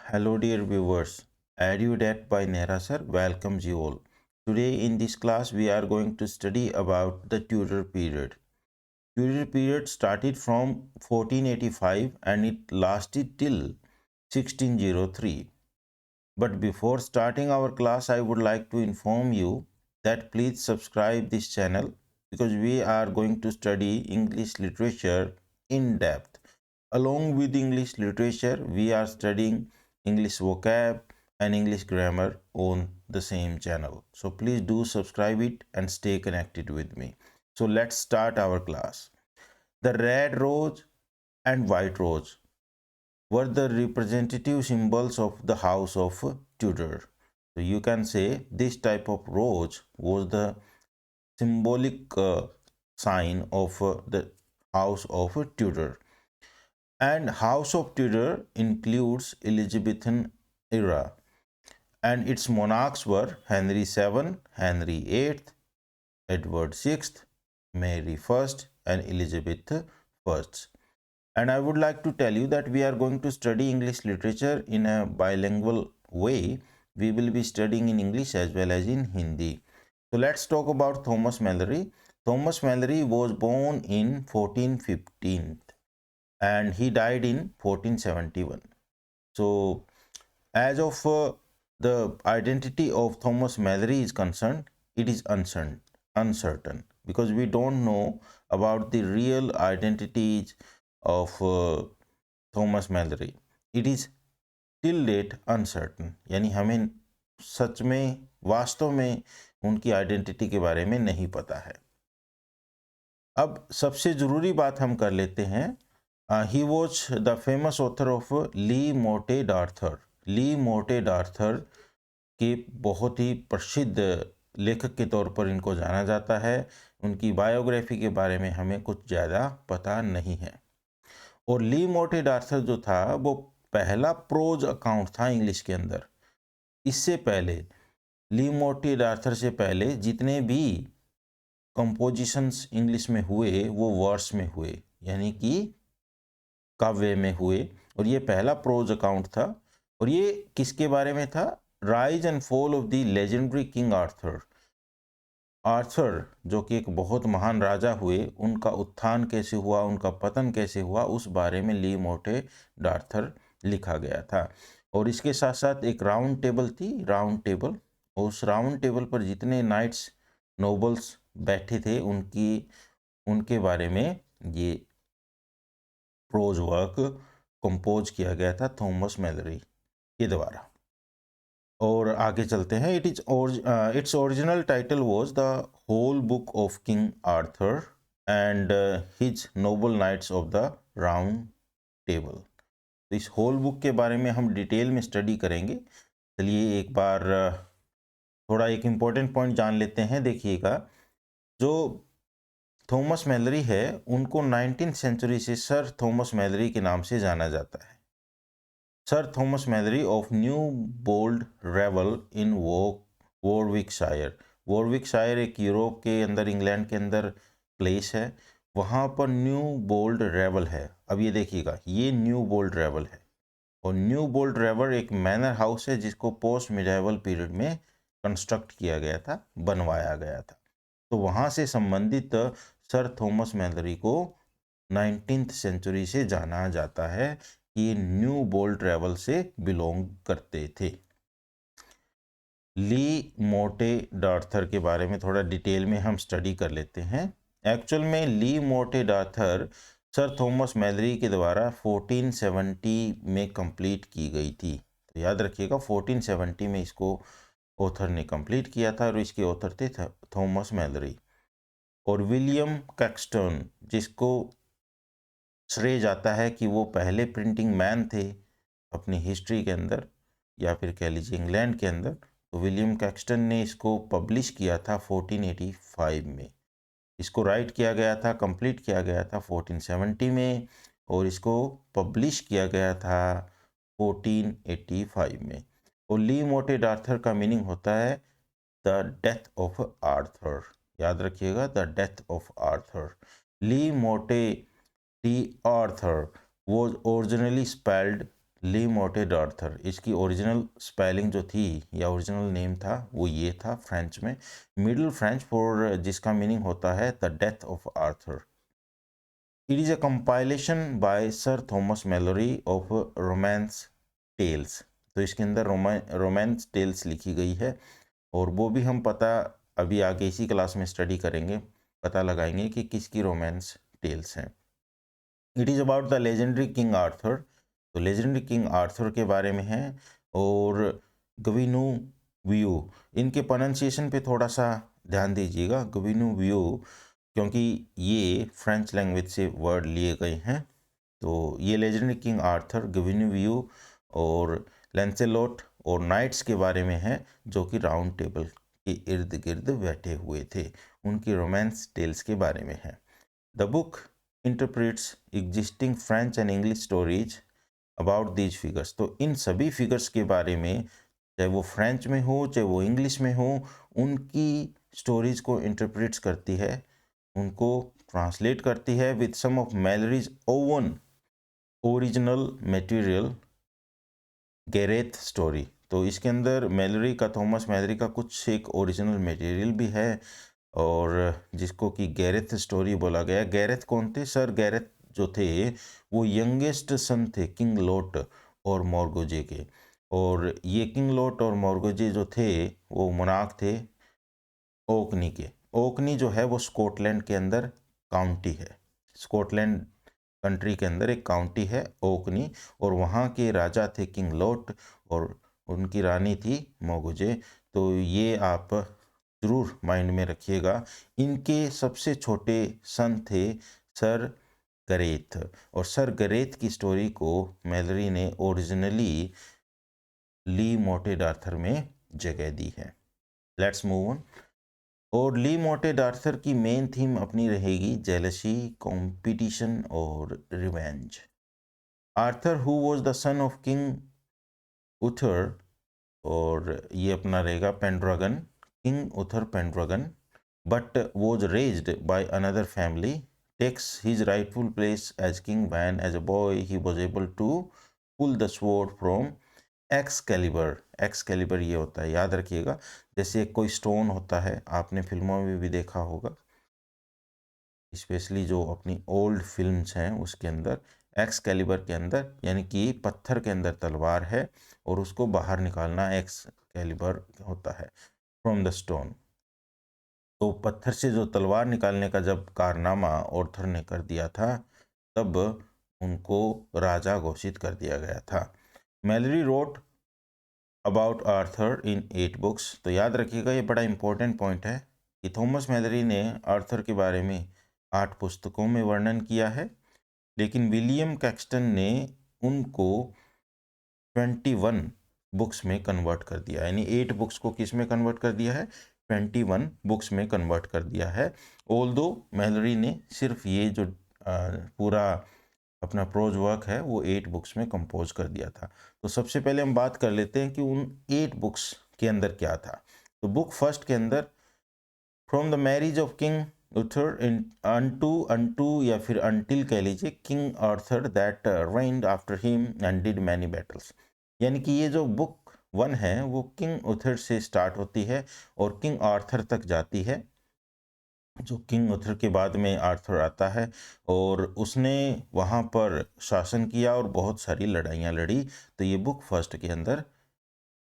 Hello dear viewers, EduDat by Nehra sir welcomes you all. Today in this class we are going to study about the Tudor period. Tudor period started from 1485 and it lasted till 1603. But before starting our class I would like to inform you that please subscribe this channel because we are going to study English literature in depth. Along with English literature, we are studying English vocab and English grammar on the same channel. So please do subscribe it and stay connected with me. So let's start our class. The red rose and white rose were the representative symbols of the house of Tudor. So you can say this type of rose was the symbolic sign of the house of Tudor. And House of Tudor includes Elizabethan era, and its monarchs were Henry VII, Henry VIII, Edward VI, Mary I, and Elizabeth I. And I would like to tell you that we are going to study English literature in a bilingual way. We will be studying in English as well as in Hindi. So let's talk about Thomas Malory. Thomas Malory was born in 1415 and he died in 1471. So as of the identity of Thomas Malory is concerned, it is uncertain because we don't know about the real identities of Thomas Malory. It is till date uncertain, यानी हमें सच में वास्तव में उनकी identity के बारे में नहीं पता है. अब सबसे ज़रूरी बात हम कर लेते हैं. He was the famous author of ली मोटे डार्थर. ली मोटे डार्थर के बहुत ही प्रसिद्ध लेखक के तौर पर इनको जाना जाता है. उनकी बायोग्राफी के बारे में हमें कुछ ज़्यादा पता नहीं है. और ली मोटे डार्थर जो था वो पहला प्रोज अकाउंट था इंग्लिश के अंदर. इससे पहले ली मोटे डार्थर से पहले जितने भी कंपोजिशंस इंग्लिश में हुए वो वर्स में हुए, यानी कि काव्य में हुए. और ये पहला प्रोज अकाउंट था. और ये किसके बारे में था? Rise and fall of the legendary king Arthur. Arthur जो कि एक बहुत महान राजा हुए, उनका उत्थान कैसे हुआ, उनका पतन कैसे हुआ, उस बारे में ली मोटे डार्थर लिखा गया था. और इसके साथ साथ एक राउंड टेबल थी, राउंड टेबल. उस राउंड टेबल पर जितने नाइट्स नोबल्स बैठे थे उनके बारे में ये प्रोज वर्क कंपोज किया गया था थॉमस मैलोरी के द्वारा. और आगे चलते हैं. Its original title was the whole book of King Arthur and his noble knights of the round table. इस होल बुक के बारे में हम डिटेल में स्टडी करेंगे. चलिए एक बार थोड़ा एक इम्पोर्टेंट पॉइंट जान लेते हैं. देखिएगा, जो थॉमस मैलोरी है उनको 19th सेंचुरी से सर थॉमस मैलोरी के नाम से जाना जाता है. Sir Thomas Malory of Newbold Revel in Warwickshire. Warwickshire एक यूरोप के अंदर, इंग्लैंड के अंदर प्लेस है. वहाँ पर न्यू बोल्ड रेवल है. अब ये देखिएगा, ये न्यू बोल्ड रेवल है. और न्यू बोल्ड रेवल एक मैनर हाउस है जिसको पोस्ट मिडाइवल पीरियड में कंस्ट्रक्ट किया गया था, बनवाया गया था. तो वहाँ से संबंधित सर थॉमस मैलोरी को 19th सेंचुरी से जाना जाता है कि ये न्यू बोल्ड ट्रेवल से बिलोंग करते थे. ली मोटे डार्थर के बारे में थोड़ा डिटेल में हम स्टडी कर लेते हैं. एक्चुअल में ली मोटे डार्थर सर थॉमस मैलोरी के द्वारा 1470 में कंप्लीट की गई थी. तो याद रखिएगा 1470 में इसको ऑथर ने कंप्लीट किया था और इसके ऑथर थे थॉमस मैलोरी. और विलियम कैक्सटन, जिसको श्रेय जाता है कि वो पहले प्रिंटिंग मैन थे अपनी हिस्ट्री के अंदर, या फिर कह लीजिए इंग्लैंड के अंदर. तो विलियम कैक्सटन ने इसको पब्लिश किया था 1485 में. इसको राइट किया गया था, कंप्लीट किया गया था 1470 में, और इसको पब्लिश किया गया था 1485 में. और ली मोटे डार्थर का मीनिंग होता है द डेथ ऑफ आर्थर. याद रखिएगा, द डेथ ऑफ आर्थर. ली मोटे D Arthur was originally spelled ली मोटे आर्थर, इसकी ओरिजिनल स्पेलिंग जो थी या ओरिजिनल नेम था वो ये था फ्रेंच में, मिडिल फ्रेंच फॉर, जिसका मीनिंग होता है the death of Arthur. It is a compilation by Sir Thomas Malory of romance tales. तो इसके अंदर रोमांस टेल्स लिखी गई है, और वो भी हम पता अभी आगे इसी क्लास में स्टडी करेंगे, पता लगाएंगे कि किसकी रोमांस टेल्स हैं। It is about the legendary king Arthur. तो लेजेंडरी किंग आर्थर के बारे में है, और गविनु व्यू, इनके प्रोनाउंसिएशन पे थोड़ा सा ध्यान दीजिएगा, गविनु व्यू, क्योंकि ये फ्रेंच लैंग्वेज से वर्ड लिए गए हैं। तो ये लेजेंडरी किंग आर्थर, गविनु व्यू और लैंसेलोट और नाइट्स के बारे में है, जो कि राउंड टेबल के इर्द गिर्द बैठे हुए थे, उनकी रोमांस टेल्स के बारे में है। The book interprets existing French and English stories about these figures। तो इन सभी फिगर्स के बारे में, चाहे वो फ्रेंच में हो चाहे वो इंग्लिश में हो, उनकी स्टोरीज को इंटरप्रेट्स करती है, उनको ट्रांसलेट करती है with some of Malory's own original material Gareth story. तो इसके अंदर मैलरी का, थॉमस मैलरी का कुछ एक ओरिजिनल मटेरियल भी है, और जिसको कि गैरेथ स्टोरी बोला गया। गैरेथ कौन थे? सर गैरेथ जो थे वो यंगेस्ट सन थे किंग लोट और मोरगोजे के, और ये किंग लोट और मोरगोजे जो थे वो मोनार्क थे ओकनी के। ओकनी जो है वो स्कॉटलैंड के अंदर काउंटी है, स्कॉटलैंड कंट्री के अंदर एक काउंटी है ओकनी, और वहाँ के राजा थे किंग लोट और उनकी रानी थी मोगुजे। तो ये आप ज़रूर माइंड में रखिएगा। इनके सबसे छोटे सन थे सर गरेथ, और सर गरेथ की स्टोरी को मैलरी ने ओरिजिनली ली मोटेड आर्थर में जगह दी है। Let's move on. और ली मोटेड आर्थर की मेन थीम अपनी रहेगी जेलसी, कंपटीशन और revenge. Arthur who was the son of king Uther, और ये अपना रहेगा Pendragon, king Uther Pendragon, but was raised by another family, takes his rightful place as king when as a boy he was able to pull the sword from Excalibur। Excalibur ये होता है, याद रखिएगा, जैसे एक कोई स्टोन होता है, आपने फिल्मों में भी देखा होगा, स्पेशली जो अपनी ओल्ड फिल्म्स हैं उसके अंदर एक्सकैलिबर के अंदर, यानी कि पत्थर के अंदर तलवार है और उसको बाहर निकालना एक्सकैलिबर होता है फ्रॉम द स्टोन। तो पत्थर से जो तलवार निकालने का जब कारनामा ऑर्थर ने कर दिया था, तब उनको राजा घोषित कर दिया गया था। Malory wrote about Arthur in 8 books. तो याद रखिएगा, ये बड़ा इंपॉर्टेंट पॉइंट है कि थॉमस मैलरी ने आर्थर के बारे में 8 पुस्तकों में वर्णन किया है, लेकिन विलियम कैक्सटन ने उनको 21 बुक्स में कन्वर्ट कर दिया, यानी 8 बुक्स को किस में कन्वर्ट कर दिया है? 21 बुक्स में कन्वर्ट कर दिया है। ऑल्दो मैलरी ने सिर्फ ये जो पूरा अपना प्रोज वर्क है वो 8 बुक्स में कंपोज कर दिया था। तो सबसे पहले हम बात कर लेते हैं कि उन 8 बुक्स के अंदर क्या था। तो बुक फर्स्ट के अंदर from the marriage of king Uther in unto या फिर अनटिल कह लीजिए king Arthur that reigned after him and did many battles. यानी कि ये जो बुक 1 है वो किंग उथर से स्टार्ट होती है और किंग आर्थर तक जाती है, जो किंग उथर के बाद में आर्थर आता है और उसने वहाँ पर शासन किया और बहुत सारी लड़ाइयाँ लड़ी। तो ये बुक फर्स्ट के अंदर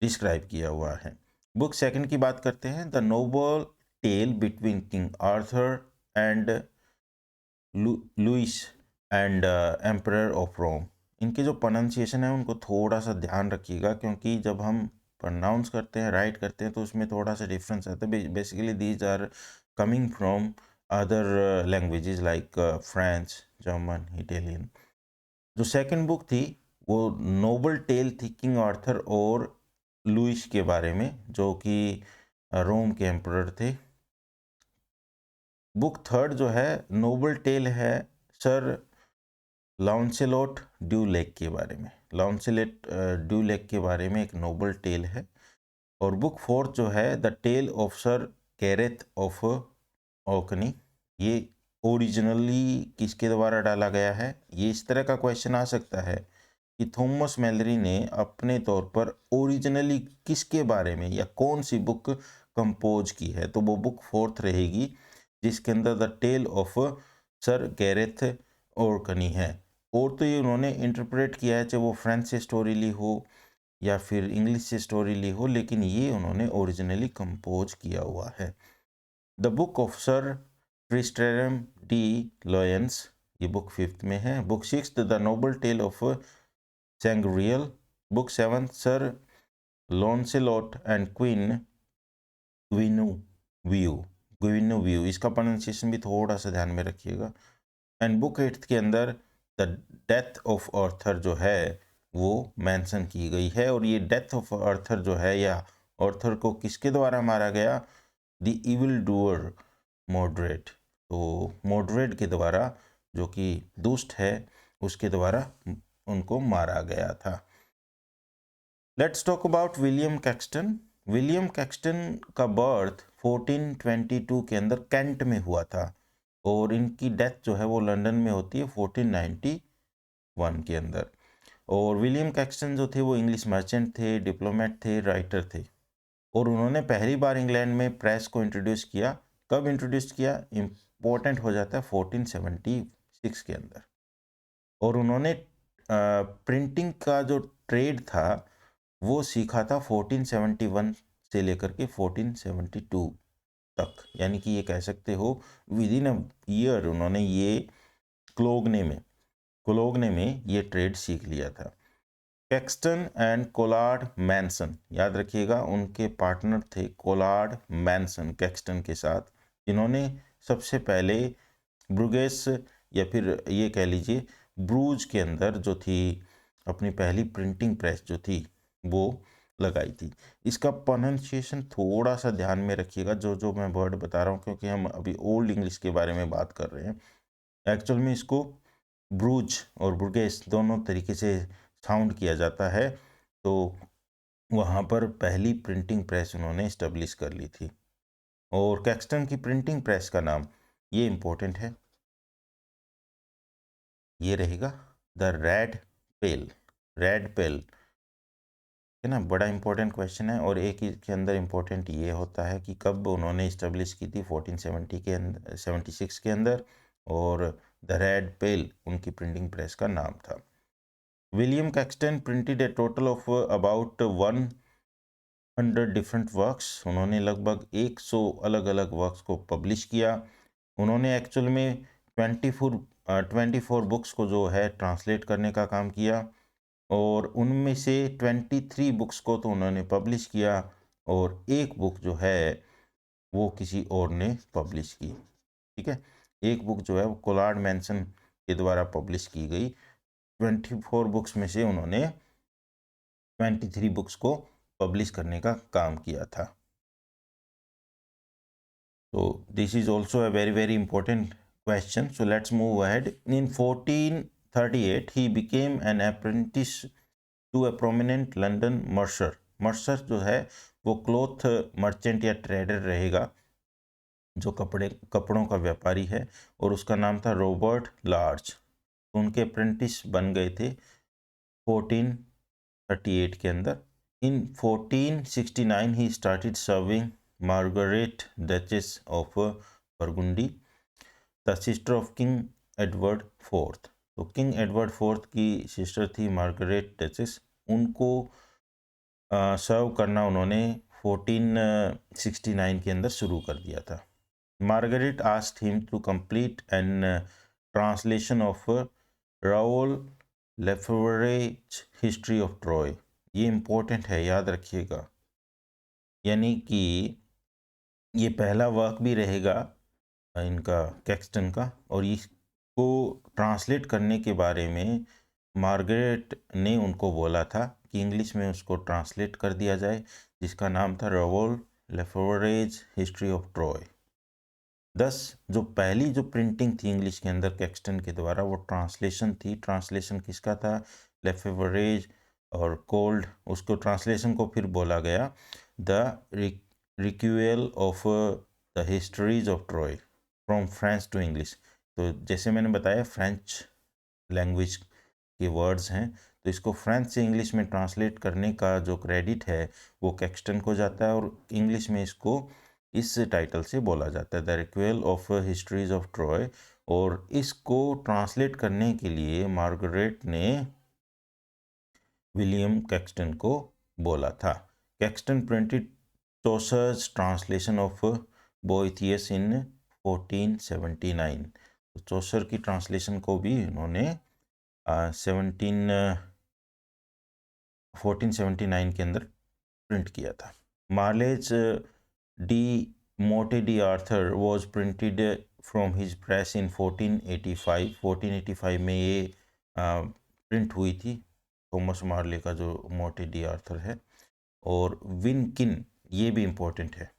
डिस्क्राइब किया हुआ है। बुक सेकंड की बात करते हैं, the noble tale between King Arthur and Louis and emperor of Rome. इनके जो प्रोनाउंसिएशन है उनको थोड़ा सा ध्यान रखिएगा, क्योंकि जब हम प्रोनाउंस करते हैं, राइट करते हैं, तो उसमें थोड़ा सा डिफरेंस आता है। Basically these are coming from other languages like French, German, Italian. जो सेकंड बुक थी वो नोबल टेल थी किंग आर्थर और लुइस के बारे में, जो कि रोम के एम्परर थे। बुक थर्ड जो है नोबल टेल है सर लॉन्सेलोट ड्यू लेक के बारे में। लॉन्सेलोट ड्यू लेक के बारे में एक नोबल टेल है। और बुक फोर्थ जो है the tale of sir Gareth of Orkney, ये ओरिजिनली किसके द्वारा डाला गया है? ये इस तरह का क्वेश्चन आ सकता है कि थॉमस मैलरी ने अपने तौर पर ओरिजिनली किसके बारे में या कौन सी बुक कंपोज की है, तो वो बुक फोर्थ रहेगी, जिसके अंदर the tale of sir Gareth Orkney है। और तो ये उन्होंने इंटरप्रेट किया है, चाहे वो फ्रेंच से स्टोरी ली हो या फिर इंग्लिश से स्टोरी ली हो, लेकिन ये उन्होंने ओरिजिनली कंपोज किया हुआ है। The book of sir Tristram de Lyons, ये बुक फिफ्थ में है। Book six the noble tale of Sangreal. Book seven sir Lancelot and queen Guinevere, इसका प्रोनाउंसिएशन भी थोड़ा सा ध्यान में रखिएगा। एंड बुक एट्थ के अंदर द डेथ ऑफ ऑर्थर जो है वो मेंशन की गई है। और ये डेथ ऑफ ऑर्थर जो है, या ऑर्थर को किसके द्वारा मारा गया, द इविल डूअर मॉडरेट, तो मॉडरेट के द्वारा, जो कि दुष्ट है, उसके द्वारा उनको मारा गया था। Let's talk about William Caxton. William Caxton का बर्थ 1422 के अंदर कैंट में हुआ था, और इनकी डेथ जो है वो लंदन में होती है 1491 के अंदर। और विलियम कैक्सटन जो थे वो इंग्लिश मर्चेंट थे, डिप्लोमेट थे, राइटर थे। और उन्होंने पहली बार इंग्लैंड में प्रेस को इंट्रोड्यूस किया। कब इंट्रोड्यूस किया, इम्पोर्टेंट हो जाता है 1476 के अंदर। और उन्होंने प्रिंटिंग का जो ट्रेड था वो सीखा था 1471 से लेकर के 1472 तक, यानी कि ये कह सकते हो विद इन अ ईयर उन्होंने ये कोलोगने में ये ट्रेड सीख लिया था। कैक्सटन एंड कोलार्ड मैनसन, याद रखिएगा उनके पार्टनर थे कोलार्ड मैनसन कैक्सटन के साथ, जिन्होंने सबसे पहले ब्रुगेस या फिर ये कह लीजिए ब्रूज के अंदर जो थी अपनी पहली प्रिंटिंग प्रेस जो थी वो लगाई थी। इसका प्रोनाउंसिएशन थोड़ा सा ध्यान में रखिएगा, जो मैं वर्ड बता रहा हूँ, क्योंकि हम अभी ओल्ड इंग्लिश के बारे में बात कर रहे हैं। एक्चुअल में इसको ब्रूज और ब्रुगेस दोनों तरीके से साउंड किया जाता है। तो वहाँ पर पहली प्रिंटिंग प्रेस उन्होंने इस्टेब्लिश कर ली थी। और कैक्सटन की प्रिंटिंग प्रेस का नाम, ये इम्पोर्टेंट है, ये रहेगा द रेड पेल है ना, बड़ा इंपॉर्टेंट क्वेश्चन है। और एक इसके अंदर इंपॉर्टेंट ये होता है कि कब उन्होंने इस्टेब्लिश की थी, 1470 के अंदर 76 के अंदर, और द रेड पेल उनकी प्रिंटिंग प्रेस का नाम था। William Caxton printed A total of about 100 different works, उन्होंने लगभग 100 अलग अलग वर्क्स को पब्लिश किया। उन्होंने एक्चुअल में 24 बुक्स को जो है ट्रांसलेट करने का काम किया, और उनमें से 23 बुक्स को तो उन्होंने पब्लिश किया, और एक बुक जो है वो किसी और ने पब्लिश की। ठीक है, एक बुक जो है वो कोलार्ड मैनसन के द्वारा पब्लिश की गई। 24 बुक्स में से उन्होंने 23 बुक्स को पब्लिश करने का काम किया था। तो this is also a very important question. So let's move ahead. In 1438 he became an apprentice to a prominent London mercer. Mercer जो है वो क्लॉथ मर्चेंट या ट्रेडर रहेगा, जो कपड़ों का व्यापारी है, और उसका नाम था रॉबर्ट लार्ज। उनके अप्रेंटिस बन गए थे 1438 के अंदर। In 1469 he started serving Margaret duchess of Burgundy, the sister of king Edward fourth. तो किंग एडवर्ड फोर्थ की सिस्टर थी मार्गरेट डचेस, उनको सर्व करना उन्होंने 1469 के अंदर शुरू कर दिया था। Margaret asked him to complete an translation of Raoul Lefevre's history of Troy. ये इम्पोर्टेंट है, याद रखिएगा, यानी कि ये पहला वर्क भी रहेगा इनका कैक्सटन का, और इसको ट्रांसलेट करने के बारे में मार्गरेट ने उनको बोला था कि इंग्लिश में उसको ट्रांसलेट कर दिया जाए, जिसका नाम था Raul Lefevre's history of Troy. 10 जो पहली जो प्रिंटिंग थी इंग्लिश के अंदर कैक्सटन के द्वारा, वो ट्रांसलेशन थी। ट्रांसलेशन किसका था, लेफेवरेज और कोल्ड, उसको ट्रांसलेशन को फिर बोला गया the recuyell of the histories of Troy from French to English. तो जैसे मैंने बताया फ्रेंच लैंग्वेज के वर्ड्स हैं, तो इसको फ्रेंच से इंग्लिश में ट्रांसलेट करने का जो क्रेडिट है वो कैक्सटन को जाता है, और इंग्लिश में इसको इस टाइटल से बोला जाता है, the recoil of histories of Troy. और इसको ट्रांसलेट करने के लिए मार्गरेट ने विलियम कैक्सटन को बोला था। Caxton printed Chaucer's translation of Boethius in 1479। तो चौसर की ट्रांसलेशन को भी इन्होंने 1479 के अंदर प्रिंट किया था। Malory's le Morte d'Arthur was printed from his press in 1485। 1485 में ये प्रिंट हुई थी, थॉमस मार्ले का जो मोटे डी आर्थर है। और विनकिन, ये भी इम्पोर्टेंट है,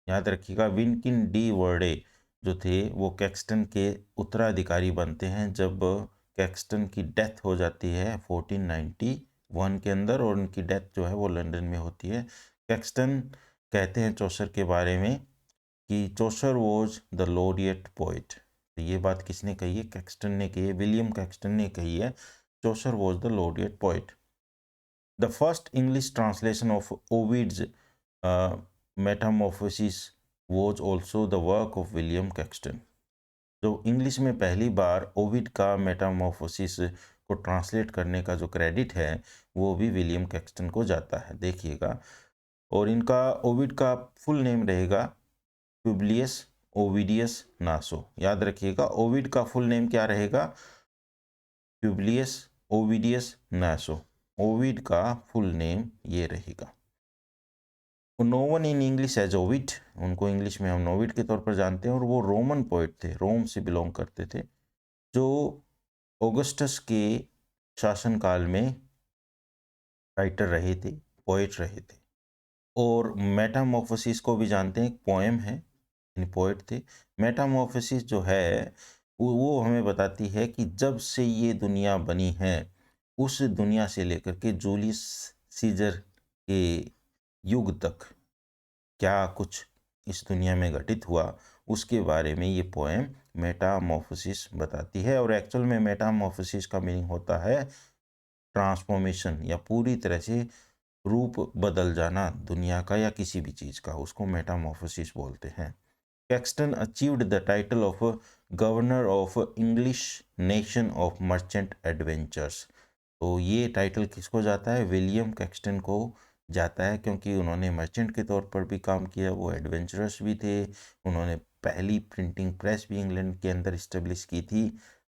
याद रखिएगा, विनकिन डी वर्डे जो थे वो कैक्सटन के उत्तराधिकारी बनते हैं जब कैक्सटन की डेथ हो जाती है 1491 के अंदर, और उनकी डेथ जो है वो लंदन में होती है। कैक्सटन कहते हैं चौसर के बारे में कि चौसर वॉज द लॉरिएट पोइट। तो ये बात किसने कही है? कैक्सटन ने कही है, विलियम कैक्सटन ने कही है, Chaucer was the laureate poet. The first English translation of Ovid's metamorphosis was also the work of William Caxton. जो इंग्लिश में पहली बार ओविड का मेटामॉर्फोसिस को ट्रांसलेट करने का जो क्रेडिट है वो भी विलियम कैक्सटन को जाता है, देखिएगा। और इनका ओविड का फुल नेम रहेगा प्यूब्लियस ओविडियस नासो। याद रखिएगा, ओविड का फुल नेम क्या रहेगा? प्यूब्लियस ओविडियस नासो। ओविड का फुल नेम ये रहेगा। No one in English as Ovid, उनको इंग्लिश में हम नोविड के तौर पर जानते हैं, और वो रोमन पोइट थे, रोम से बिलोंग करते थे, जो ऑगस्टस के शासनकाल में राइटर रहे थे, पोइट रहे थे। और मेटामॉर्फोसिस को भी जानते हैं, एक पोएम है, पोइट थे। मेटामॉर्फोसिस जो है वो हमें बताती है कि जब से ये दुनिया बनी है उस दुनिया से लेकर के जूलियस सीजर के युग तक क्या कुछ इस दुनिया में घटित हुआ उसके बारे में ये पोएम मेटामॉर्फोसिस बताती है। और एक्चुअल में मेटामॉर्फोसिस का मीनिंग होता है ट्रांसफॉर्मेशन, या पूरी तरह से रूप बदल जाना दुनिया का या किसी भी चीज़ का, उसको मेटामॉर्फोसिस बोलते हैं। Caxton achieved the title of governor of English nation of merchant adventures. तो ये टाइटल किसको जाता है? विलियम कैक्सटन को जाता है, क्योंकि उन्होंने मर्चेंट के तौर पर भी काम किया, वो एडवेंचरस भी थे, उन्होंने पहली प्रिंटिंग प्रेस भी इंग्लैंड के अंदर इस्टेब्लिश की थी।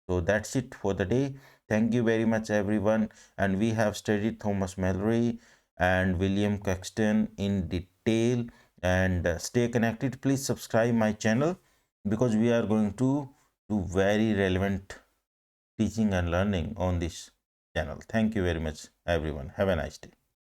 So that's it for the day. Thank you very much everyone, and we have studied Thomas Mallory and William Caxton in detail, and stay connected. Please subscribe my channel because we are going to do very relevant teaching and learning on this channel. Thank you very much everyone. Have a nice day.